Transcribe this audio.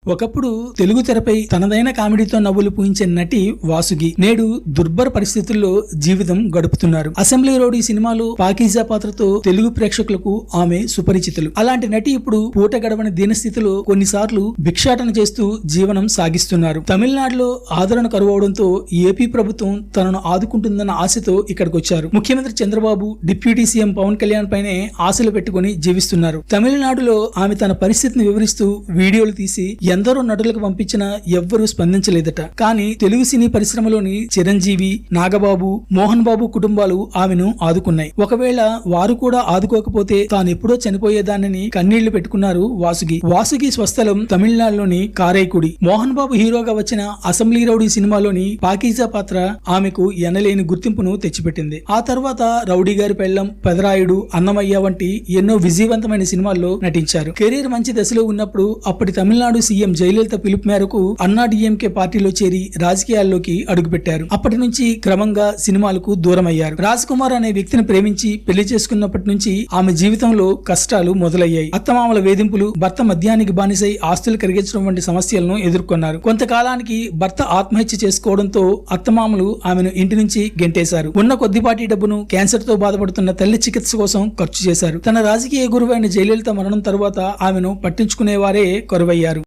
ఒకప్పుడు తెలుగు తెరపై తనదైన కామెడీతో నవ్వులు పూయించే నటి వాసుగి నేడు దుర్భర పరిస్థితుల్లో జీవితం గడుపుతున్నారు. అసెంబ్లీ రోడ్ ఈ సినిమాలో పాకీజా పాత్రతో తెలుగు ప్రేక్షకులకు ఆమె సుపరిచితులు. అలాంటి నటి ఇప్పుడు పూట గడవని దీనస్థితిలో కొన్నిసార్లు భిక్షాటన చేస్తూ జీవనం సాగిస్తున్నారు. తమిళనాడులో ఆదరణ కరువవడంతో ఏపీ ప్రభుత్వం తనను ఆదుకుంటుందన్న ఆశతో ఇక్కడికి వచ్చారు. ముఖ్యమంత్రి చంద్రబాబు, డిప్యూటీ సీఎం పవన్ కళ్యాణ్ పైనే ఆశలు పెట్టుకుని జీవిస్తున్నారు. తమిళనాడులో ఆమె తన పరిస్థితిని వివరిస్తూ వీడియోలు తీసి ఎందరో నటులకు పంపించినా ఎవ్వరూ స్పందించలేదట. కానీ తెలుగు సినీ పరిశ్రమలోని చిరంజీవి, నాగబాబు, మోహన్ బాబు కుటుంబాలు ఆమెను ఆదుకున్నాయి. ఒకవేళ వారు కూడా ఆదుకోకపోతే తాను ఎప్పుడో చనిపోయేదానని కన్నీళ్లు పెట్టుకున్నారు వాసుగి. వాసుగి స్వస్థలం తమిళనాడులోని కారైకుడి. మోహన్ బాబు హీరోగా వచ్చిన అసెంబ్లీ రౌడీ సినిమాలోని పాకీజా పాత్ర ఆమెకు ఎనలేని గుర్తింపును తెచ్చిపెట్టింది. ఆ తర్వాత రౌడీ గారి పెళ్లం, పెదరాయుడు, అన్నమయ్య వంటి ఎన్నో విజయవంతమైన సినిమాల్లో నటించారు. కెరీర్ మంచి దశలో ఉన్నప్పుడు అప్పటి తమిళనాడు సీఎం జయలలిత పిలుపు మేరకు అన్నా డిఎంకే పార్టీలో చేరి రాజకీయాల్లోకి అడుగుపెట్టారు. అప్పటి నుంచి క్రమంగా సినిమాలకు దూరమయ్యారు. రాజ్ కుమార్ అనే వ్యక్తిని ప్రేమించి పెళ్లి చేసుకున్నప్పటి నుంచి ఆమె జీవితంలో కష్టాలు మొదలయ్యాయి. అత్తమామల వేధింపులు, భర్త మద్యానికి బానిసై ఆస్తులు కరిగించడం వంటి సమస్యలను ఎదుర్కొన్నారు. కొంతకాలానికి భర్త ఆత్మహత్య చేసుకోవడంతో అత్తమామలు ఆమెను ఇంటి నుంచి గెంటేశారు. ఉన్న కొద్దిపాటి డబ్బును క్యాన్సర్ తో బాధపడుతున్న తల్లి చికిత్స కోసం ఖర్చు చేశారు. తన రాజకీయ గురువైన జయలలిత మరణం తరువాత ఆమెను పట్టించుకునేవారే కరువయ్యారు.